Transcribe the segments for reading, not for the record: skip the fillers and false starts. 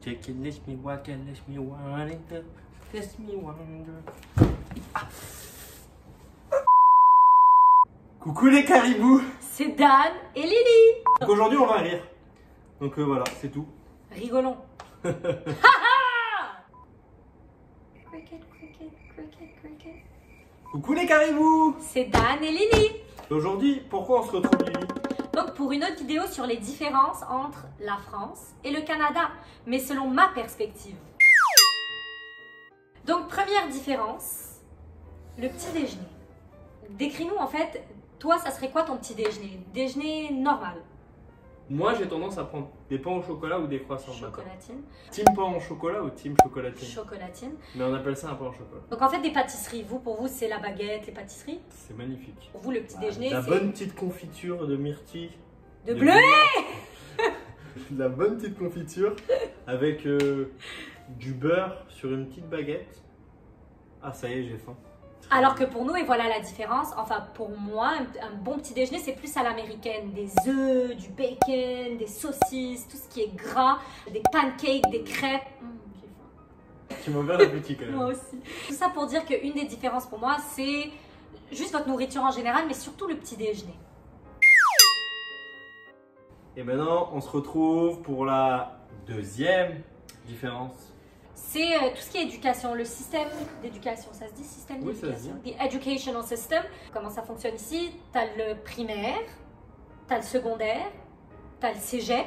Take it, let me walk and let me wonder. Let me wonder. Ah. Coucou les caribous. C'est Dan et Lily. Donc aujourd'hui on va rire. Donc voilà, c'est tout. Rigolons. Cricket, cricket, cricket, cricket. Coucou les caribous. C'est Dan et Lily. Aujourd'hui, pourquoi on se retrouve, Lily? Donc pour une autre vidéo sur les différences entre la France et le Canada, mais selon ma perspective. Donc première différence, le petit déjeuner. Décris-nous en fait, toi ça serait quoi ton petit déjeuner? Déjeuner normal. Moi j'ai tendance à prendre des pains au chocolat ou des croissants. Chocolatine. Team pain au chocolat ou team chocolatine? Chocolatine. Mais on appelle ça un pain au chocolat. Donc en fait des pâtisseries, pour vous c'est la baguette, les pâtisseries. C'est magnifique. Pour vous le petit déjeuner La c'est... bonne petite confiture de myrtille. De bleuet. La bonne petite confiture avec du beurre sur une petite baguette. Ah ça y est, j'ai faim. Alors que pour nous, et voilà la différence, enfin pour moi, un bon petit déjeuner c'est plus à l'américaine. Des œufs, du bacon, des saucisses, tout ce qui est gras, des pancakes, des crêpes. J'ai faim. Tu m'as ouvert l'appétit quand même. Moi aussi. Tout ça pour dire qu'une des différences pour moi, c'est juste votre nourriture en général, mais surtout le petit déjeuner. Et maintenant, on se retrouve pour la deuxième différence. C'est tout ce qui est éducation, le système d'éducation. Ça se dit système Oui, ça se d'éducation? The educational system. Comment ça fonctionne ici? Tu as le primaire, tu as le secondaire, tu as le cégep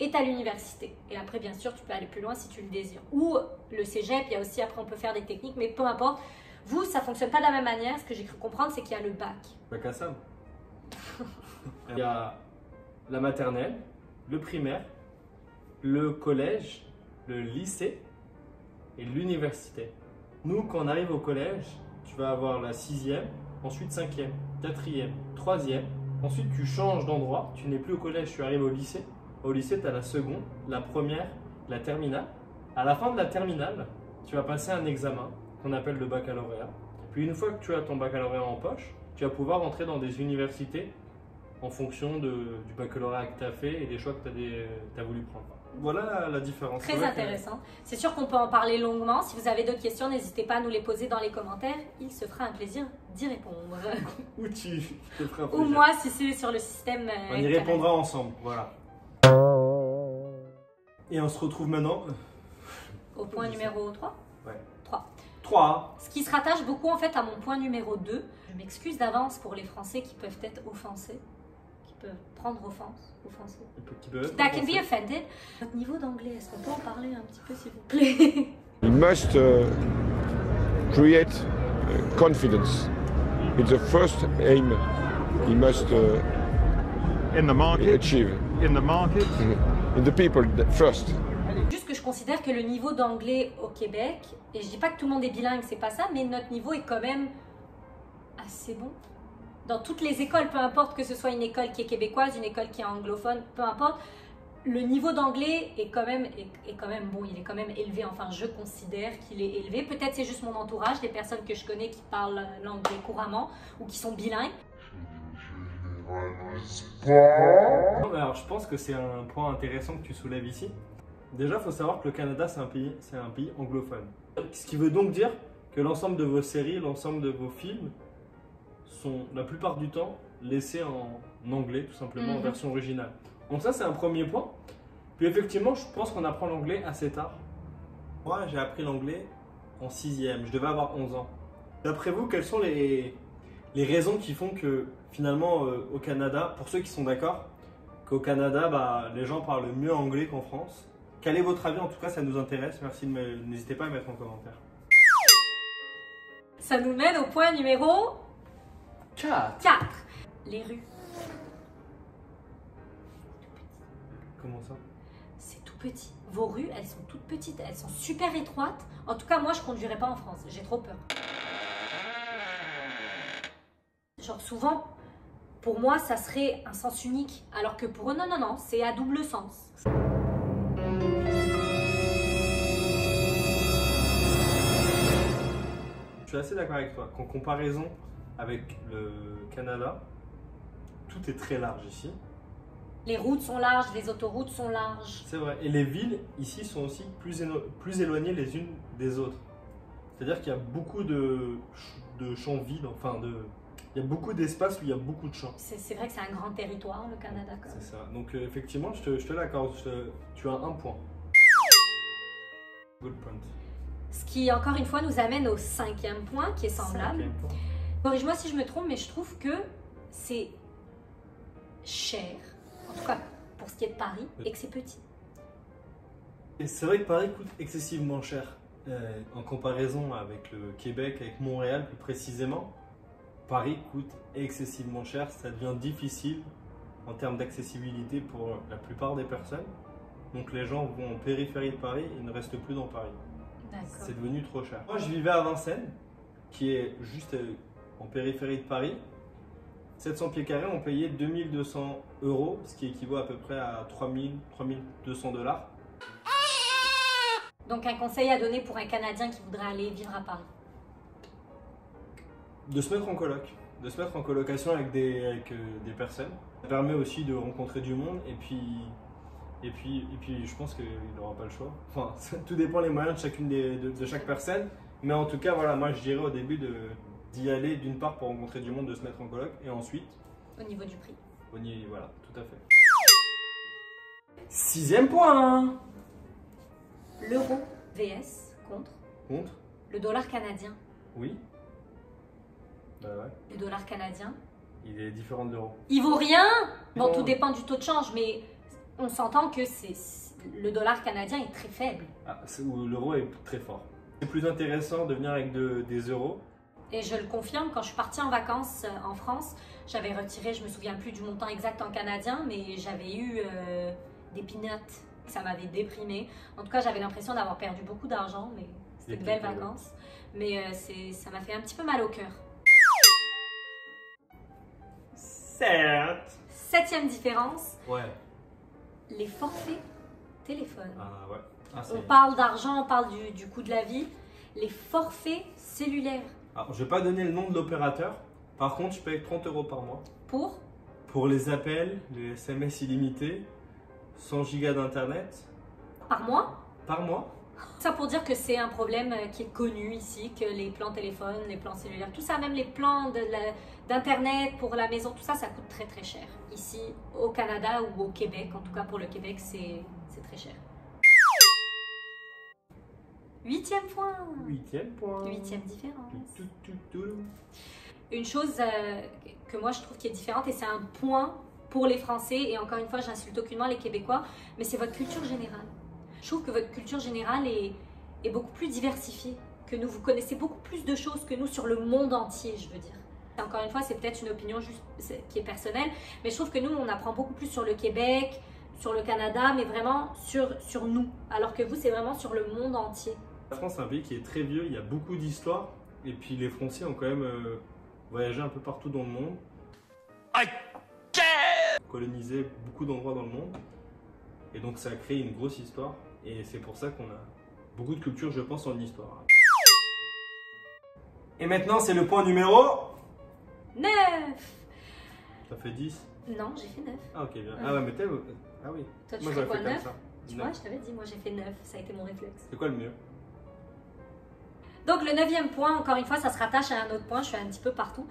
et tu as l'université. Et après, bien sûr, tu peux aller plus loin si tu le désires. Ou le cégep, il y a aussi, après, on peut faire des techniques, mais peu importe. Vous, ça ne fonctionne pas de la même manière. Ce que j'ai cru comprendre, c'est qu'il y a le bac. Bac à sable. Il y a la maternelle, le primaire, le collège, le lycée et l'université. Nous, quand on arrive au collège, tu vas avoir la 6e, ensuite 5e, 4e, 3e. Ensuite, tu changes d'endroit. Tu n'es plus au collège, tu arrives au lycée. Au lycée, tu as la seconde, la première, la terminale. À la fin de la terminale, tu vas passer un examen qu'on appelle le baccalauréat. Puis une fois que tu as ton baccalauréat en poche, tu vas pouvoir entrer dans des universités en fonction du baccalauréat que tu as fait et des choix que tu as voulu prendre. Voilà la différence. Très intéressant. C'est sûr qu'on peut en parler longuement. Si vous avez d'autres questions, n'hésitez pas à nous les poser dans les commentaires. Il se fera un plaisir d'y répondre. Ou tu te feras un Ou plaisir. moi, si c'est sur le système On y répondra ensemble, voilà. Et on se retrouve maintenant au point numéro 3. Ouais. 3. 3. Ce qui se rattache beaucoup en fait à mon point numéro 2. Je m'excuse d'avance pour les Français qui peuvent être offensés, qui peuvent prendre offense, offensés. That can be offended. Votre niveau d'anglais, est-ce qu'on peut en parler un petit peu s'il vous plaît? You must create confidence. It's the first aim you must in the market, achieve. in the market. In the people first. Juste que je considère que le niveau d'anglais au Québec, et je dis pas que tout le monde est bilingue, c'est pas ça, mais notre niveau est quand même assez bon. Dans toutes les écoles, peu importe que ce soit une école qui est québécoise, une école qui est anglophone, peu importe, le niveau d'anglais est quand même bon, il est quand même élevé. Enfin, je considère qu'il est élevé. Peut-être c'est juste mon entourage, des personnes que je connais qui parlent l'anglais couramment ou qui sont bilingues. Non, mais alors, je pense que c'est un point intéressant que tu soulèves ici. Déjà, il faut savoir que le Canada, c'est un pays anglophone. Ce qui veut donc dire que l'ensemble de vos séries, l'ensemble de vos films sont la plupart du temps laissés en anglais, tout simplement, en version originale. Donc ça, c'est un premier point. Puis effectivement, je pense qu'on apprend l'anglais assez tard. Moi, j'ai appris l'anglais en 6e. Je devais avoir 11 ans. D'après vous, quelles sont les raisons qui font que finalement, au Canada, pour ceux qui sont d'accord, qu'au Canada, les gens parlent mieux anglais qu'en France? Quel est votre avis? En tout cas, ça nous intéresse. Merci, n'hésitez pas à mettre en commentaire. Ça nous mène au point numéro 4. Les rues. Comment ça? C'est tout petit. Vos rues, elles sont toutes petites, elles sont super étroites. En tout cas, moi, je conduirais pas en France. J'ai trop peur. Genre souvent, pour moi, ça serait un sens unique. Alors que pour eux, non, c'est à double sens. Je suis assez d'accord avec toi. En comparaison avec le Canada, tout est très large ici. Les routes sont larges, les autoroutes sont larges. C'est vrai. Et les villes ici sont aussi plus éloignées les unes des autres. C'est-à-dire qu'il y a beaucoup de champs vides, il y a beaucoup d'espaces où il y a beaucoup de champs. C'est vrai que c'est un grand territoire, le Canada. Quand même. C'est ça. Donc effectivement, je te l'accorde. Tu as un point. Good point. Ce qui, encore une fois, nous amène au 5e point, qui est semblable. 5e point. Corrige-moi si je me trompe, mais je trouve que c'est cher, en tout cas pour ce qui est de Paris, et que c'est petit. Et c'est vrai que Paris coûte excessivement cher en comparaison avec le Québec, avec Montréal plus précisément. Paris coûte excessivement cher, ça devient difficile en termes d'accessibilité pour la plupart des personnes. Donc les gens vont en périphérie de Paris et ne restent plus dans Paris. C'est devenu trop cher. Moi je vivais à Vincennes, qui est juste en périphérie de Paris. 700 pieds carrés, on payait 2200 €, ce qui équivaut à peu près à 3200 $. Donc un conseil à donner pour un Canadien qui voudrait aller vivre à Paris? De se mettre en coloc, de se mettre en colocation avec des personnes. Ça permet aussi de rencontrer du monde et puis je pense qu'il n'aura pas le choix. Enfin, tout dépend des moyens de chaque personne. Mais en tout cas, voilà, moi je dirais au début d'y aller d'une part pour rencontrer du monde, de se mettre en coloc et ensuite… Au niveau du prix. Voilà, tout à fait. 6e point. L'euro VS contre Contre? le dollar canadien. Oui. Bah ouais. Le dollar canadien. Il est différent de l'euro. Il vaut rien. Bon, Non. tout dépend du taux de change, mais on s'entend que le dollar canadien est très faible. Ah, l'euro est très fort. C'est plus intéressant de venir avec des euros. Et je le confirme, quand je suis partie en vacances en France, j'avais retiré, je me souviens plus du montant exact en canadien, mais j'avais eu des peanuts. Ça m'avait déprimée. En tout cas, j'avais l'impression d'avoir perdu beaucoup d'argent, mais c'était de belles vacances. Mais ça m'a fait un petit peu mal au cœur. Certes. 7e différence, Ouais. les forfaits téléphone. Ah ouais. Ah, On parle d'argent, on parle du coût de la vie. Les forfaits cellulaires. Alors, je vais pas donner le nom de l'opérateur. Par contre, je paye 30 € par mois. Pour les appels, les SMS illimités, 100 gigas d'internet. Par mois? Par mois. Ça pour dire que c'est un problème qui est connu ici, que les plans téléphones, les plans cellulaires, tout ça, même les plans d'internet pour la maison, tout ça, ça coûte très très cher. Ici, au Canada ou au Québec, en tout cas pour le Québec, c'est très cher. 8e point. 8e point. 8e différence. Tout. Une chose que moi je trouve qui est différente, et c'est un point pour les Français, et encore une fois, j'insulte aucunement les Québécois, mais c'est votre culture générale. Je trouve que votre culture générale est beaucoup plus diversifiée que nous. Vous connaissez beaucoup plus de choses que nous sur le monde entier, je veux dire. Encore une fois, c'est peut-être une opinion juste qui est personnelle, mais je trouve que nous, on apprend beaucoup plus sur le Québec, sur le Canada, mais vraiment sur nous. Alors que vous, c'est vraiment sur le monde entier. La France, c'est un pays qui est très vieux, il y a beaucoup d'histoires. Et puis les Français ont quand même voyagé un peu partout dans le monde. Colonisé beaucoup d'endroits dans le monde. Et donc ça a créé une grosse histoire. Et c'est pour ça qu'on a beaucoup de culture, je pense, en histoire. Et maintenant, c'est le point numéro 9. Ça fait 10. Non, j'ai fait 9. Ah ok, bien. Ah ouais, mais ah oui. Toi, tu Moi, fais j'aurais quoi, fait comme 9? ça. Tu vois, je t'avais dit, moi j'ai fait 9. Ça a été mon réflexe. C'est quoi le mieux? Donc le 9e point, encore une fois, ça se rattache à un autre point, je suis un petit peu partout,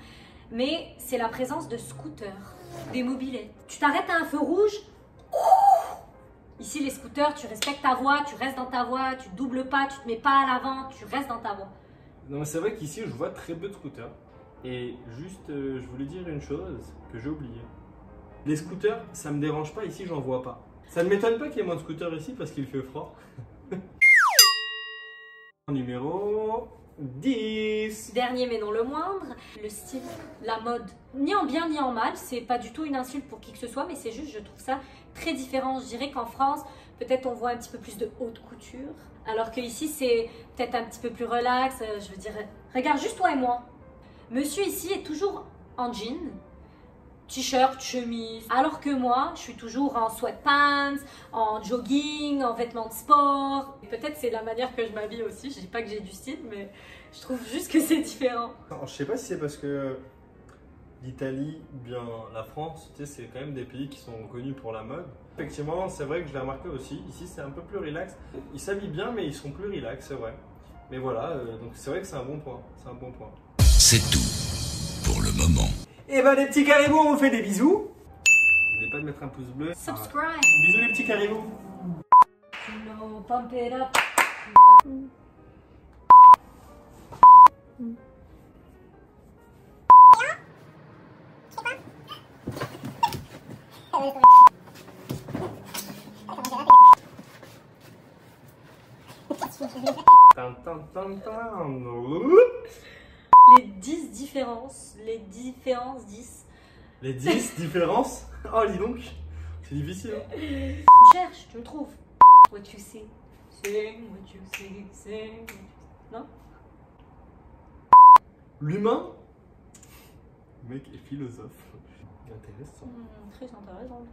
mais c'est la présence de scooters, des mobylettes. Tu t'arrêtes à un feu rouge, ici les scooters, tu respectes ta voie, tu restes dans ta voie, tu doubles pas, tu te mets pas à l'avant, tu restes dans ta voie. Non mais c'est vrai qu'ici je vois très peu de scooters. Et juste, je voulais dire une chose que j'ai oublié. Les scooters, ça me dérange pas, ici j'en vois pas. Ça ne m'étonne pas qu'il y ait moins de scooters ici parce qu'il fait froid. Numéro 10. Dernier mais non le moindre, le style, la mode. Ni en bien ni en mal, c'est pas du tout une insulte pour qui que ce soit, mais c'est juste, je trouve ça très différent. Je dirais qu'en France, peut-être on voit un petit peu plus de haute couture, alors que ici c'est peut-être un petit peu plus relax. Je veux dire, regarde juste toi et moi. Monsieur ici est toujours en jean, t-shirt, chemise, alors que moi, je suis toujours en sweatpants, en jogging, en vêtements de sport. Peut-être c'est la manière que je m'habille aussi, je dis pas que j'ai du style, mais je trouve juste que c'est différent. Alors, je sais pas si c'est parce que l'Italie ou bien la France, tu sais, c'est quand même des pays qui sont connus pour la mode. Effectivement, c'est vrai que je l'ai remarqué aussi. Ici, c'est un peu plus relax. Ils s'habillent bien, mais ils sont plus relax, c'est vrai. Mais voilà, donc c'est vrai que c'est un bon point. C'est un bon point. C'est tout pour le moment. Et ben les petits caribous, on vous fait des bisous. N'oubliez pas de mettre un pouce bleu. Subscribe. Bisous les petits caribous. No, pump it up. Tan, tan, tan, tan. Les 10 différences. Les différences 10. Les 10 différences. Oh, dis donc. C'est difficile. Hein. Tu cherches, tu le trouves. What you see. Sing what you see. Sing what you see. Non? L'humain. Le mec est philosophe. Intéressant. Très intéressant.